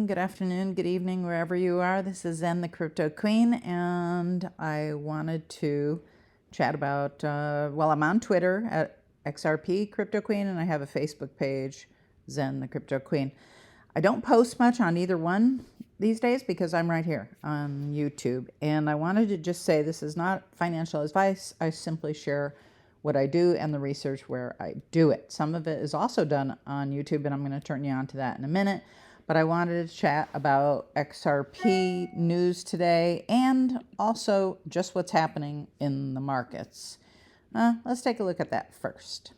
morning, good afternoon, good evening, wherever you are. This is Zen the Crypto Queen, and I wanted to chat about, I'm on Twitter at XRP Crypto Queen, and I have a Facebook page, Zen the Crypto Queen. I don't post much on either one these days because I'm right here on YouTube, and I wanted to just say this is not financial advice. I simply share what I do and the research where I do it. Some of it is also done on YouTube, and I'm going to turn you on to that in a minute. But I wanted to chat about XRP News Today and also just what's happening in the markets. Let's take a look at that first.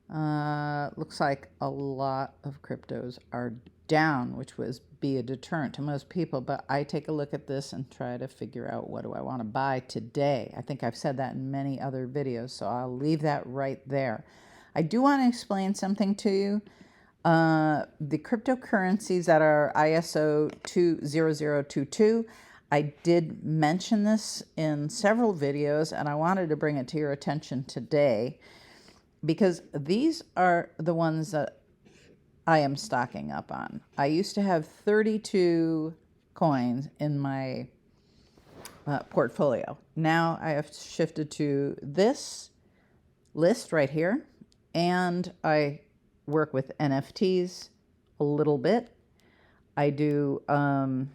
Looks like a lot of cryptos are down, which would be a deterrent to most people, but I take a look at this and try to figure out what do I want to buy today. I think I've said that in many other videos, so I'll leave that right there. I do want to explain something to you. The cryptocurrencies that are ISO20022, I did mention this in several videos, and I wanted to bring it to your attention today because these are the ones that I am stocking up on. I used to have 32 coins in my portfolio. Now I have shifted to this list right here, and I work with NFTs a little bit. I do a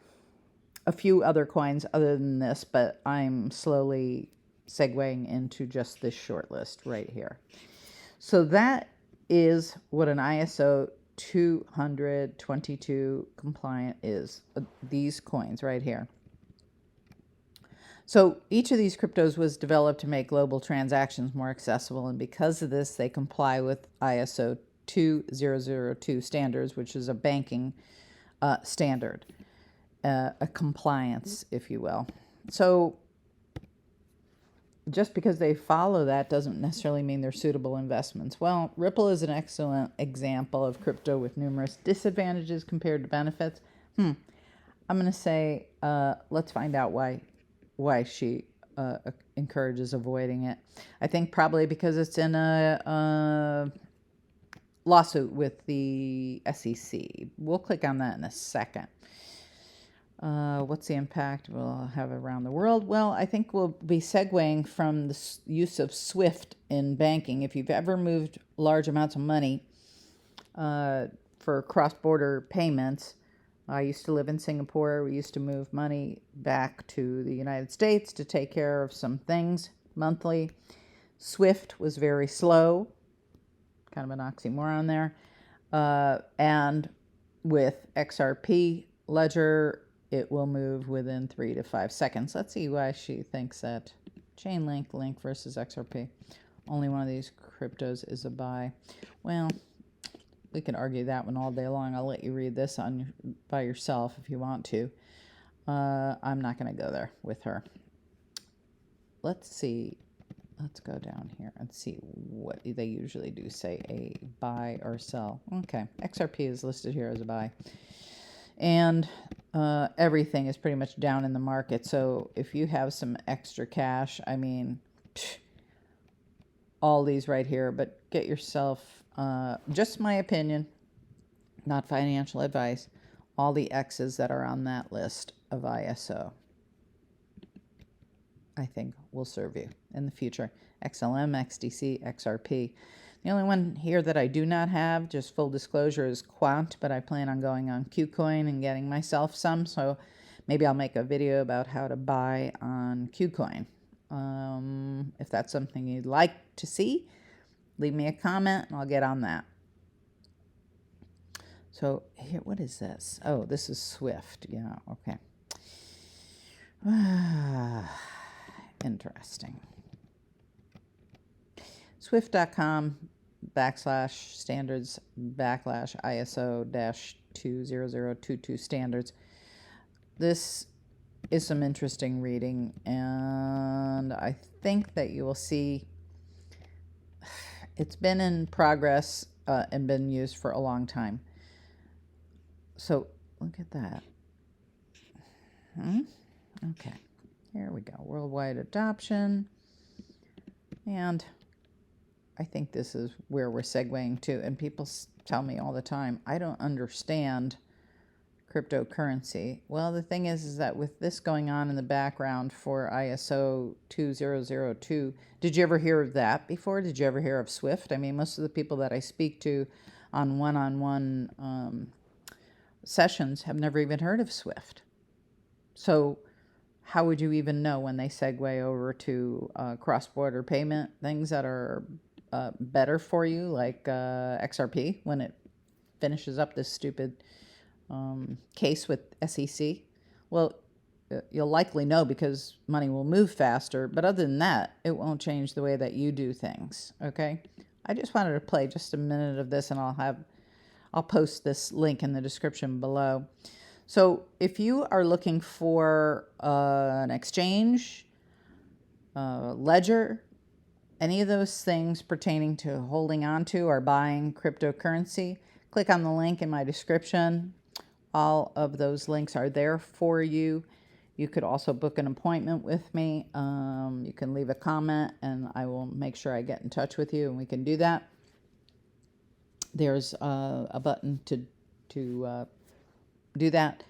few other coins other than this, but I'm slowly segueing into just this short list right here. So that is what an ISO20022 compliant is, these coins right here. So each of these cryptos was developed to make global transactions more accessible, and because of this, they comply with ISO20022 standards, which is a banking standard, a compliance, if you will. So just because they follow that doesn't necessarily mean they're suitable investments. Well, Ripple is an excellent example of crypto with numerous disadvantages compared to benefits. I'm going to say, let's find out why she encourages avoiding it. I think probably because it's in a lawsuit with the SEC. We'll click on that in a second. What's the impact we'll have around the world? Well, I think we'll be segueing from the use of SWIFT in banking. If you've ever moved large amounts of money for cross-border payments, I used to live in Singapore. We used to move money back to the United States to take care of some things monthly. SWIFT was very slow, kind of an oxymoron there. And with XRP Ledger, it will move within 3 to 5 seconds. Let's see why she thinks that Chainlink, Link versus XRP. Only one of these cryptos is a buy. Well, we can argue that one all day long. I'll let you read this by yourself if you want to. I'm not going to go there with her. Let's see. Let's go down here and see what they usually do. Say a buy or sell. Okay, XRP is listed here as a buy. And everything is pretty much down in the market. So if you have some extra cash, I mean, all these right here, but get yourself, just my opinion, not financial advice, all the X's that are on that list of ISO, I think will serve you in the future. XLM, XDC, XRP. The only one here that I do not have, just full disclosure, is Quant, but I plan on going on KuCoin and getting myself some, so maybe I'll make a video about how to buy on KuCoin. If that's something you'd like to see, leave me a comment and I'll get on that. So here, what is this? Oh, this is Swift. Yeah, okay. Interesting. Swift.com/standards/ISO-20022 standards. This is some interesting reading, and I think that you will see it's been in progress and been used for a long time. So look at that. Okay, here we go. Worldwide adoption. And I think this is where we're segueing to. And people tell me all the time, I don't understand cryptocurrency? Well, the thing is that with this going on in the background for ISO20022, did you ever hear of that before? Did you ever hear of SWIFT? I mean, most of the people that I speak to on one-on-one sessions have never even heard of SWIFT. So how would you even know when they segue over to cross-border payment things that are better for you, like XRP, when it finishes up this stupid case with SEC? Well, you'll likely know because money will move faster, but other than that, it won't change the way that you do things, okay? I just wanted to play just a minute of this, and I'll post this link in the description below. So if you are looking for an exchange, ledger, any of those things pertaining to holding on to or buying cryptocurrency, click on the link in my description. All of those links are there for you. You could also book an appointment with me. You can leave a comment and I will make sure I get in touch with you and we can do that. There's a button to do that.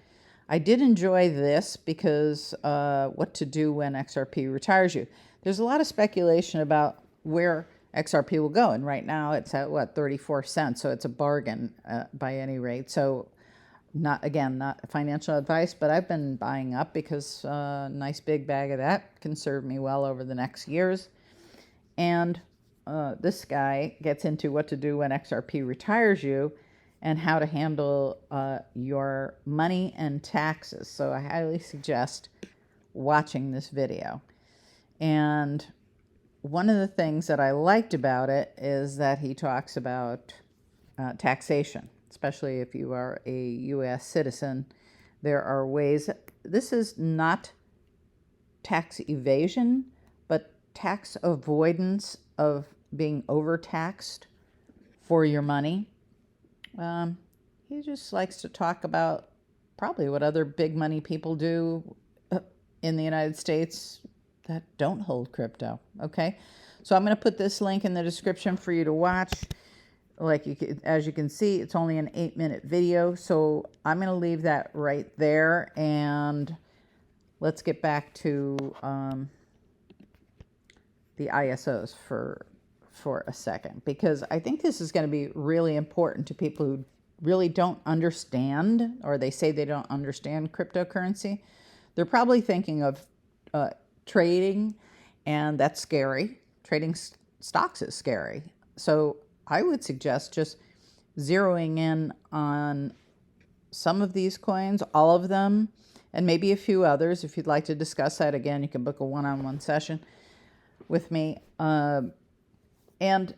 I did enjoy this because what to do when XRP retires you. There's a lot of speculation about where XRP will go, and right now it's at what, 34 cents, so it's a bargain by any rate. So not financial advice, but I've been buying up because a nice big bag of that can serve me well over the next years. And this guy gets into what to do when XRP retires you and how to handle your money and taxes. So I highly suggest watching this video. And one of the things that I liked about it is that he talks about taxation, especially if you are a U.S. citizen. There are ways. This is not tax evasion, but tax avoidance of being overtaxed for your money. He just likes to talk about probably what other big money people do in the United States that don't hold crypto. Okay, so I'm going to put this link in the description for you to watch. As you can see, it's only an 8-minute video, so I'm going to leave that right there, and let's get back to the ISOs for a second, because I think this is going to be really important to people who really don't understand, or they say they don't understand cryptocurrency. They're probably thinking of trading, and that's scary. Trading stocks is scary. So I would suggest just zeroing in on some of these coins, all of them, and maybe a few others. If you'd like to discuss that, again, you can book a one-on-one session with me. And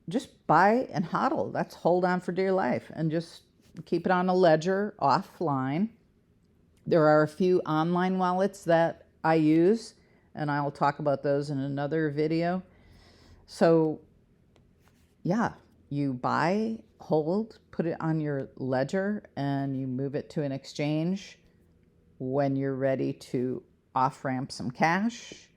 just buy and hodl. That's hold on for dear life, and just keep it on a ledger offline. There are a few online wallets that I use, and I'll talk about those in another video. So yeah, you buy, hold, put it on your ledger, and you move it to an exchange when you're ready to off-ramp some cash.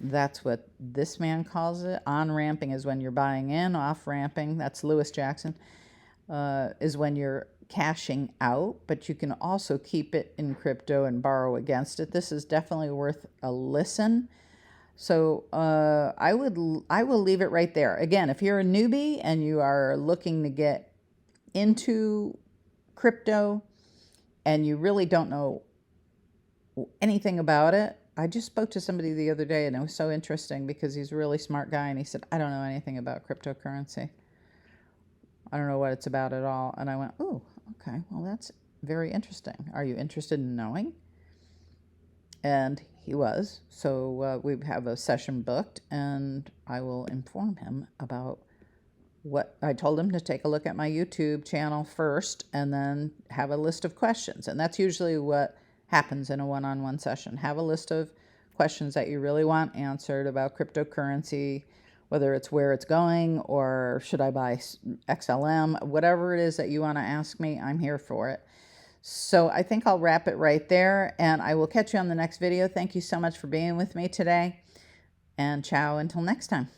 That's what this man calls it. On-ramping is when you're buying in. Off-ramping, that's Lewis Jackson, is when you're cashing out, but you can also keep it in crypto and borrow against it. This is definitely worth a listen. So I will leave it right there. Again, if you're a newbie and you are looking to get into crypto and you really don't know anything about it, I just spoke to somebody the other day, and it was so interesting because he's a really smart guy, and he said, I don't know anything about cryptocurrency. I don't know what it's about at all. And I went, oh, okay, well, that's very interesting. Are you interested in knowing? And he was. So we have a session booked, and I will inform him about what I told him to take a look at my YouTube channel first and then have a list of questions. And that's usually what happens in a one-on-one session. Have a list of questions that you really want answered about cryptocurrency, whether it's where it's going or should I buy XLM, whatever it is that you want to ask me, I'm here for it. So I think I'll wrap it right there, and I will catch you on the next video. Thank you so much for being with me today, and ciao until next time.